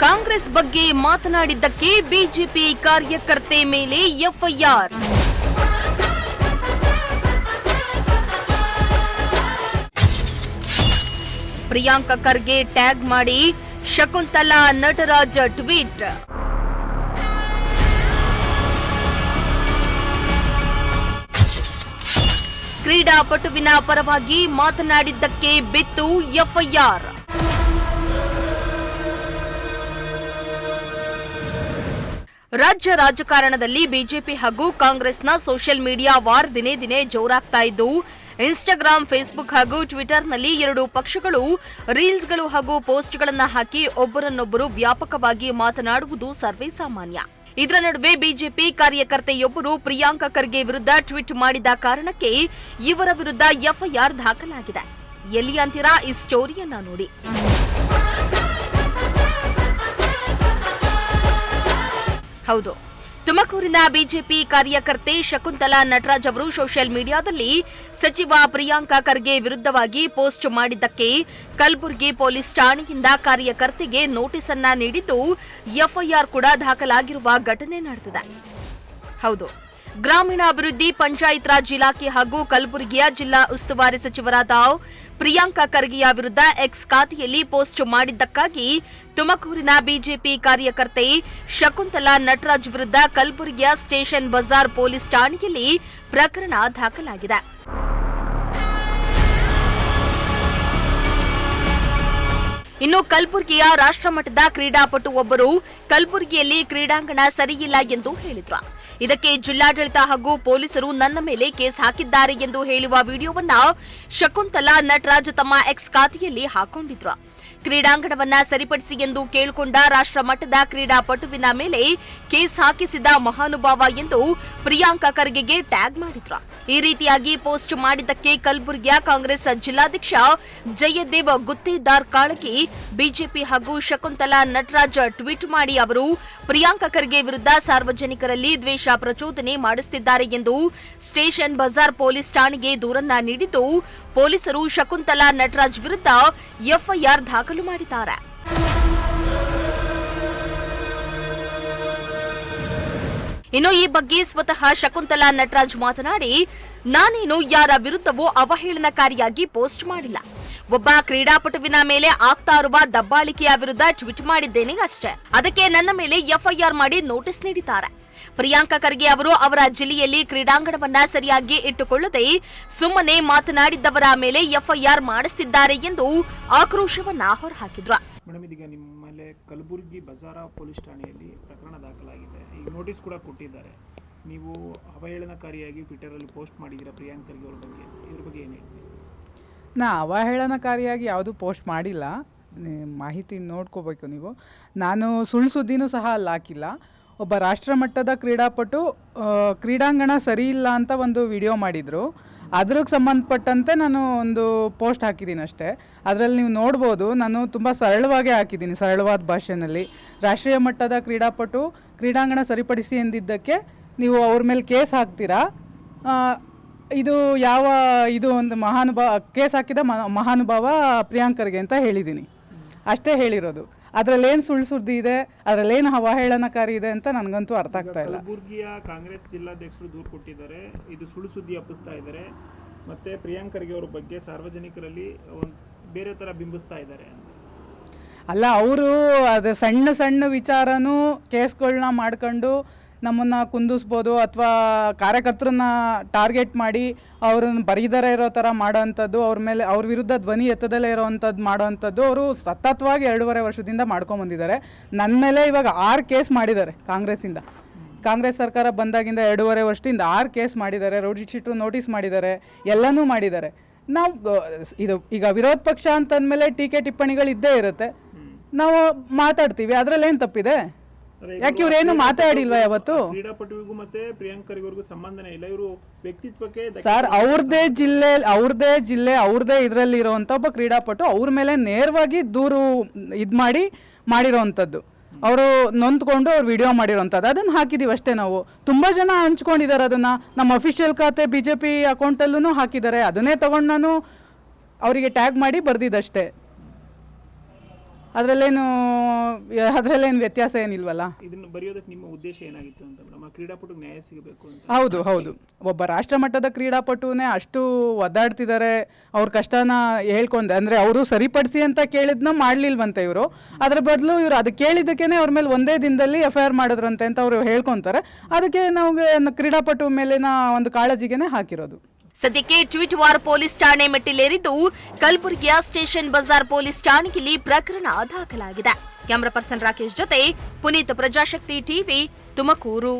ಕಾಂಗ್ರೆಸ್ ಬಗ್ಗೆ ಮಾತನಾಡಿದ್ದಕ್ಕೆ ಬಿಜೆಪಿ ಕಾರ್ಯಕರ್ತೆ ಮೇಲೆ ಎಫ್ಐಆರ್. ಪ್ರಿಯಾಂಕಾ ಖರ್ಗೆ ಟ್ಯಾಗ್ ಮಾಡಿ ಶಕುಂತಲಾ ನಟರಾಜ್ ಟ್ವೀಟ್. ಕ್ರೀಡಾಪಟುವಿನ ಪರವಾಗಿ ಮಾತನಾಡಿದ್ದಕ್ಕೆ ಬಿತ್ತು ಎಫ್ಐಆರ್. ರಾಜ್ಯ ರಾಜಕಾರಣದಲ್ಲಿ ಬಿಜೆಪಿ ಹಾಗೂ ಕಾಂಗ್ರೆಸ್ನ ಸೋಷಿಯಲ್ ಮೀಡಿಯಾ ವಾರ್ ದಿನೇ ದಿನೇ ಜೋರಾಗ್ತಾ ಇದ್ದು, ಇನ್ಸ್ಟಾಗ್ರಾಂ, ಫೇಸ್ಬುಕ್ ಹಾಗೂ ಟ್ವಿಟರ್ನಲ್ಲಿ ಎರಡೂ ಪಕ್ಷಗಳು ರೀಲ್ಸ್ಗಳು ಹಾಗೂ ಪೋಸ್ಟ್ಗಳನ್ನು ಹಾಕಿ ಒಬ್ಬರನ್ನೊಬ್ಬರು ವ್ಯಾಪಕವಾಗಿ ಮಾತನಾಡುವುದು ಸರ್ವೇ ಸಾಮಾನ್ಯ. ಇದರ ನಡುವೆ ಬಿಜೆಪಿ ಕಾರ್ಯಕರ್ತೆಯೊಬ್ಬರು ಪ್ರಿಯಾಂಕಾ ಖರ್ಗೆ ವಿರುದ್ಧ ಟ್ವೀಟ್ ಮಾಡಿದ ಕಾರಣಕ್ಕೆ ಇವರ ವಿರುದ್ಧ ಎಫ್ಐಆರ್ ದಾಖಲಾಗಿದೆ. ಎಲ್ಲಿ ಅಂತೀರಾ? ಈ ಸ್ಟೋರಿಯನ್ನ ನೋಡಿ. ಹೌದು, ತುಮಕೂರಿನ ಬಿಜೆಪಿ ಕಾರ್ಯಕರ್ತೆ ಶಕುಂತಲಾ ನಟರಾಜ್ ಅವರು ಸೋಷಿಯಲ್ ಮೀಡಿಯಾದಲ್ಲಿ ಸಚಿವ ಪ್ರಿಯಾಂಕಾ ಖರ್ಗೆ ವಿರುದ್ಧವಾಗಿ ಪೋಸ್ಟ್ ಮಾಡಿದ್ದಕ್ಕೆ ಕಲಬುರಗಿ ಪೊಲೀಸ್ ಠಾಣೆಯಿಂದ ಕಾರ್ಯಕರ್ತೆಗೆ ನೋಟಿಸ್ ಅನ್ನ ನೀಡಿದ್ದು ಎಫ್ಐಆರ್ ಕೂಡ ದಾಖಲಾಗಿರುವ ಘಟನೆ ನಡೆದಿದೆ. ಹೌದು, ಗ್ರಾಮೀಣಾಭಿವೃದ್ಧಿ ಪಂಚಾಯತ್ ರಾಜ್ ಇಲಾಖೆ ಹಾಗೂ ಕಲಬುರಗಿಯ ಜಿಲ್ಲಾ ಉಸ್ತುವಾರಿ ಸಚಿವರಾದ ಪ್ರಿಯಾಂಕಾ ಖರ್ಗೆಯ ವಿರುದ್ಧ ಎಕ್ಸ್ ಖಾತೆಯಲ್ಲಿ ಪೋಸ್ಟ್ ಮಾಡಿದ್ದಕ್ಕಾಗಿ ತುಮಕೂರಿನ ಬಿಜೆಪಿ ಕಾರ್ಯಕರ್ತೆ ಶಕುಂತಲಾ ನಟರಾಜ್ ವಿರುದ್ಧ ಕಲಬುರಗಿಯ ಸ್ಟೇಷನ್ ಬಜಾರ್ ಪೊಲೀಸ್ ಠಾಣೆಯಲ್ಲಿ ಪ್ರಕರಣ ದಾಖಲಾಗಿದೆ. ಇನ್ನು ಕಲಬುರಗಿಯ ರಾಷ್ಟ್ರಮಟ್ಟದ ಕ್ರೀಡಾಪಟು ಒಬ್ಬರು ಕಲಬುರಗಿಯಲ್ಲಿ ಕ್ರೀಡಾಂಗಣ ಸರಿಯಿಲ್ಲ ಎಂದು ಹೇಳಿದ್ರು. ಇದಕ್ಕೆ ಜಿಲ್ಲಾಡಳಿತ ಹಾಗೂ ಪೊಲೀಸರು ನನ್ನ ಮೇಲೆ ಕೇಸ್ ಹಾಕಿದ್ದಾರೆ ಎಂದು ಹೇಳುವ ವಿಡಿಯೋವನ್ನ ಶಕುಂತಲಾ ನಟರಾಜ್ ತಮ್ಮ ಎಕ್ಸ್ ಖಾತೆಯಲ್ಲಿ ಹಾಕೊಂಡಿದ್ರು. ಕ್ರೀಡಾಂಗಣವನ್ನ ಸರಿಪಡಿಸಿ ಎಂದು ಕೇಳಿಕೊಂಡ ರಾಷ್ಟ್ರಮಟ್ಟದ ಕ್ರೀಡಾಪಟುವಿನ ಮೇಲೆ ಕೇಸ್ ಹಾಕಿಸಿದ ಮಹಾನುಭಾವ ಎಂದು ಪ್ರಿಯಾಂಕಾ ಖರ್ಗೆಗೆ ಟ್ಯಾಗ್ ಮಾಡಿದ್ರು. ಈ ರೀತಿಯಾಗಿ ಪೋಸ್ಟ್ ಮಾಡಿದ್ದಕ್ಕೆ ಕಲಬುರಗಿಯ ಕಾಂಗ್ರೆಸ್ ಜಿಲ್ಲಾಧ್ಯಕ್ಷ ಜಯದೇವ್ ಗುತ್ತೇದಾರ್ ಕಾಳಗಿ ಬಿಜೆಪಿ ಹಾಗೂ ಶಕುಂತಲಾ ನಟರಾಜ್ ಟ್ವೀಟ್ ಮಾಡಿ ಅವರು ಪ್ರಿಯಾಂಕಾ ಖರ್ಗೆ ವಿರುದ್ಧ ಸಾರ್ವಜನಿಕರಲ್ಲಿ ದ್ವೇಷ ಪ್ರಚೋದನೆ ಮಾಡಿಸುತ್ತಿದ್ದಾರೆ ಎಂದು ಸ್ಟೇಷನ್ ಬಜಾರ್ ಪೊಲೀಸ್ ಠಾಣೆಗೆ ದೂರನ್ನ ನೀಡಿದ್ದು, ಪೊಲೀಸರು ಶಕುಂತಲಾ ನಟರಾಜ್ ವಿರುದ್ಧ ಎಫ್ಐಆರ್ ದಾಖಲು ಮಾಡಿದ್ದಾರೆ. ಇನ್ನು ಈ ಬಗ್ಗೆ ಸ್ವತಃ ಶಕುಂತಲಾ ನಟರಾಜ್ ಮಾತನಾಡಿ, ನಾನೇನು ಯಾರ ವಿರುದ್ಧವೂ ಅವಹೇಳನಕಾರಿಯಾಗಿ ಪೋಸ್ಟ್ ಮಾಡಿಲ್ಲ. ಒಬ್ಬ ಕ್ರೀಡಾಪಟುವಿನ ಮೇಲೆ ಆಗ್ತಾ ಇರುವ ದಬ್ಬಾಳಿಕೆಯ ವಿರುದ್ಧ ಟ್ವೀಟ್ ಮಾಡಿದ್ದೇನೆ ಅಷ್ಟೇ. ಅದಕ್ಕೆ ನನ್ನ ಮೇಲೆ ಎಫ್ಐಆರ್ ಮಾಡಿ ನೋಟಿಸ್ ನೀಡಿದ್ದಾರೆ. ಪ್ರಿಯಾಂಕಾ ಖರ್ಗೆ ಅವರು ಅವರ ಜಿಲ್ಲೆಯಲ್ಲಿ ಕ್ರೀಡಾಂಗಣವನ್ನ ಸರಿಯಾಗಿ ಇಟ್ಟುಕೊಳ್ಳದೆ ಸುಮ್ಮನೆ ಮಾತನಾಡಿದ್ದವರ ಮೇಲೆ ಎಫ್ಐಆರ್ ಮಾಡಿಸುತ್ತಿದ್ದಾರೆ ಎಂದು ಆಕ್ರೋಶವನ್ನ ಹೊರಹಾಕಿದ್ರು. ಮೇಡಮ್, ಇದೀಗ ನಿಮ್ಮ ಮೇಲೆ ಕಲಬುರಗಿ ಬಜಾರ ಪೊಲೀಸ್ ಠಾಣೆಯಲ್ಲಿ ಪ್ರಕರಣ ದಾಖಲಾಗಿದೆ. ಈಗ ನೋಟಿಸ್ ಕೂಡ ಕೊಟ್ಟಿದ್ದಾರೆ. ನೀವು ಅವಹೇಳನಕಾರಿಯಾಗಿ ಟ್ವಿಟರಲ್ಲಿ ಪೋಸ್ಟ್ ಮಾಡಿದ್ದೀರಾ ಪ್ರಿಯಾಂಕಾ ಖರ್ಗೆ ಅವರ ಬಗ್ಗೆ. ಇವ್ರ ಬಗ್ಗೆ ಏನು ಹೇಳ್ತೀವಿ? ನಾ ಅವಹೇಳನಕಾರಿಯಾಗಿ ಯಾವುದೂ ಪೋಸ್ಟ್ ಮಾಡಿಲ್ಲ. ಮಾಹಿತಿ ನೋಡ್ಕೋಬೇಕು ನೀವು. ನಾನು ಸುಳ್ಳು ಸುದ್ದಿನೂ ಸಹ ಅಲ್ಲಿ ಹಾಕಿಲ್ಲ. ಒಬ್ಬ ರಾಷ್ಟ್ರಮಟ್ಟದ ಕ್ರೀಡಾಪಟು ಕ್ರೀಡಾಂಗಣ ಸರಿ ಇಲ್ಲ ಅಂತ ಒಂದು ವಿಡಿಯೋ ಮಾಡಿದರು. ಅದ್ರಿಗೆ ಸಂಬಂಧಪಟ್ಟಂತೆ ನಾನು ಒಂದು ಪೋಸ್ಟ್ ಹಾಕಿದ್ದೀನಿ ಅಷ್ಟೇ. ಅದರಲ್ಲಿ ನೀವು ನೋಡ್ಬೋದು, ನಾನು ತುಂಬ ಸರಳವಾಗಿ ಹಾಕಿದ್ದೀನಿ, ಸರಳವಾದ ಭಾಷೆಯಲ್ಲಿ. ರಾಷ್ಟ್ರೀಯ ಮಟ್ಟದ ಕ್ರೀಡಾಪಟು ಕ್ರೀಡಾಂಗಣ ಸರಿಪಡಿಸಿ ಎಂದಿದ್ದಕ್ಕೆ ನೀವು ಅವ್ರ ಮೇಲೆ ಕೇಸ್ ಹಾಕ್ತೀರಾ. ಇದು ಒಂದು ಕೇಸ್ ಹಾಕಿದ ಮಹಾನುಭಾವ ಪ್ರಿಯಾಂಕಾ ಖರ್ಗೆ ಅಂತ ಹೇಳಿದ್ದೀನಿ. ಅಷ್ಟೇ ಹೇಳಿರೋದು. ಅದರಲ್ಲೇನು ಸುಳ್ಳು ಸುದ್ದಿ ಇದೆ, ಅದರಲ್ಲೇನು ಅವಹೇಳನಕಾರಿ ಇದೆ ಅಂತ ನನಗಂತೂ ಅರ್ಥ ಆಗ್ತಾ ಇಲ್ಲ. ಕಲಬುರಗಿಯ ಕಾಂಗ್ರೆಸ್ ಜಿಲ್ಲಾಧ್ಯಕ್ಷರು ದೂರು ಕೊಟ್ಟಿದ್ದಾರೆ. ಇದು ಸುಳ್ಳು ಸುದ್ದಿ ಹಬ್ಬಿಸ್ತಾ ಇದ್ದಾರೆ. ಮತ್ತೆ ಪ್ರಿಯಾಂಕಾ ಖರ್ಗೆ ಅವರ ಬಗ್ಗೆ ಸಾರ್ವಜನಿಕರಲ್ಲಿ ಬೇರೆ ಥರ ಬಿಂಬಿಸ್ತಾ ಇದ್ದಾರೆ. ಅಲ್ಲ, ಅವರು ಅದು ಸಣ್ಣ ಸಣ್ಣ ವಿಚಾರನೂ ಕೇಸ್ಗಳನ್ನ ಮಾಡ್ಕೊಂಡು ನಮ್ಮನ್ನು ಕುಂದಿಸ್ಬೋದು, ಅಥವಾ ಕಾರ್ಯಕರ್ತರನ್ನ ಟಾರ್ಗೆಟ್ ಮಾಡಿ ಅವ್ರನ್ನ ಬರೀದರೇ ಇರೋ ಥರ ಮಾಡೋವಂಥದ್ದು, ಅವ್ರ ವಿರುದ್ಧ ಧ್ವನಿ ಎತ್ತದಲ್ಲೇ ಇರೋವಂಥದ್ದು ಮಾಡೋವಂಥದ್ದು ಅವರು ಸತತವಾಗಿ 2.5 ವರ್ಷದಿಂದ ಮಾಡ್ಕೊಂಬಂದಿದ್ದಾರೆ. ನನ್ನ ಮೇಲೆ ಇವಾಗ 6 ಕೇಸ್ ಮಾಡಿದ್ದಾರೆ ಕಾಂಗ್ರೆಸ್ಸಿಂದ. ಕಾಂಗ್ರೆಸ್ ಸರ್ಕಾರ ಬಂದಾಗಿಂದ 2.5 ವರ್ಷದಿಂದ 6 ಕೇಸ್ ಮಾಡಿದ್ದಾರೆ. ರೌಡಿ ಶೀಟ್ರು ನೋಟಿಸ್ ಮಾಡಿದ್ದಾರೆ, ಎಲ್ಲನೂ ಮಾಡಿದ್ದಾರೆ. ನಾವು ಇದು ಈಗ ವಿರೋಧ ಪಕ್ಷ ಅಂತಂದಮೇಲೆ ಟೀಕೆ ಟಿಪ್ಪಣಿಗಳು ಇದ್ದೇ ಇರುತ್ತೆ. ನಾವು ಮಾತಾಡ್ತೀವಿ, ಅದರಲ್ಲೇನು ತಪ್ಪಿದೆ? ಯಾಕೆ ಇವ್ರೇನು ಮಾತಾಡಿಲ್ವಾ ಯಾವತ್ತು? ಕ್ರೀಡಾಪಟುವಿಗೂ ಮತ್ತೆ ಪ್ರಿಯಾಂಕಾ ಖರ್ಗೆ ಮಾಡಿರೋಂಥ ಇಲ್ಲ. ಇವರು ವ್ಯಕ್ತಿತ್ವಕ್ಕೆ ಸರ್, ಅವ್ರದೇ ಜಿಲ್ಲೆ ಅವ್ರದೇ ಇದರಲ್ಲಿ ಇರೋವಂಥ ಒಬ್ಬ ಕ್ರೀಡಾಪಟು ಅವ್ರ ಮೇಲೆ ನೇರವಾಗಿ ದೂರು ಮಾಡಿರೋವಂಥದ್ದು. ಅವರು ನೊಂದ್ಕೊಂಡು ಅವ್ರು ವಿಡಿಯೋ ಮಾಡಿರೋಂಥದ್ದು ಅದನ್ನು ಹಾಕಿದ್ದೀವಿ ಅಷ್ಟೇ. ನಾವು ತುಂಬ ಜನ ಹಂಚ್ಕೊಂಡಿದ್ದಾರೆ ಅದನ್ನು. ನಮ್ಮ ಅಫಿಷಿಯಲ್ ಖಾತೆ BJP ಅಕೌಂಟಲ್ಲೂ ಹಾಕಿದ್ದಾರೆ. ಅದನ್ನೇ ತೊಗೊಂಡು ನಾನು ಅವರಿಗೆ ಟ್ಯಾಗ್ ಮಾಡಿ ಬರ್ದಿದ್ದಷ್ಟೇ. ಅದರಲ್ಲೇನು ವ್ಯತ್ಯಾಸ ಏನಿಲ್ವಲ್ಲ. ಇದನ್ನು ಬರೆಯೋದಕ್ಕೆ ನಿಮ್ಮ ಉದ್ದೇಶ ಏನಾಗಿತ್ತು ಅಂತ ಮೇಡಮ್? ಕ್ರೀಡಾಪಟುಗೆ ನ್ಯಾಯ ಸಿಗಬೇಕು ಅಂತ. ಹೌದು. ಒಬ್ಬ ರಾಷ್ಟ್ರಮಟ್ಟದ ಕ್ರೀಡಾಪಟುನೇ ಅಷ್ಟು ಒದ್ದಾಡ್ತಿದ್ದಾರೆ, ಅವ್ರ ಕಷ್ಟನ ಹೇಳ್ಕೊಂಡೆ ಅಂದರೆ ಅವರು ಸರಿಪಡಿಸಿ ಅಂತ ಕೇಳಿದ್ನ ಮಾಡ್ಲಿಲ್ವಂತೆ ಇವರು. ಅದ್ರ ಬದಲು ಇವರು ಅದು ಕೇಳಿದ್ದಕ್ಕೇನೆ ಅವ್ರ ಮೇಲೆ ಒಂದೇ ದಿನದಲ್ಲಿ FIR ಮಾಡಿದ್ರಂತೆ ಅಂತ ಅವರು ಹೇಳ್ಕೊಂತಾರೆ. ಅದಕ್ಕೆ ನಮಗೆ ಕ್ರೀಡಾಪಟು ಮೇಲಿನ ಒಂದು ಕಾಳಜಿಗೆನೆ ಹಾಕಿರೋದು. ಸದ್ಯಕ್ಕೆ ಟ್ವೀಟ್ ವಾರ್ ಪೊಲೀಸ್ ಠಾಣೆ ಮೆಟ್ಟಿಲೇರಿದ್ದು ಕಲಬುರಗಿಯ ಸ್ಟೇಷನ್ ಬಜಾರ್ ಪೊಲೀಸ್ ಠಾಣೆಯಲ್ಲಿ ಪ್ರಕರಣ ದಾಖಲಾಗಿದೆ. ಕ್ಯಾಮರಾ ಪರ್ಸನ್ ರಾಕೇಶ್ ಜೊತೆ ಪುನೀತ್, ಪ್ರಜಾಶಕ್ತಿ ಟಿವಿ, ತುಮಕೂರು.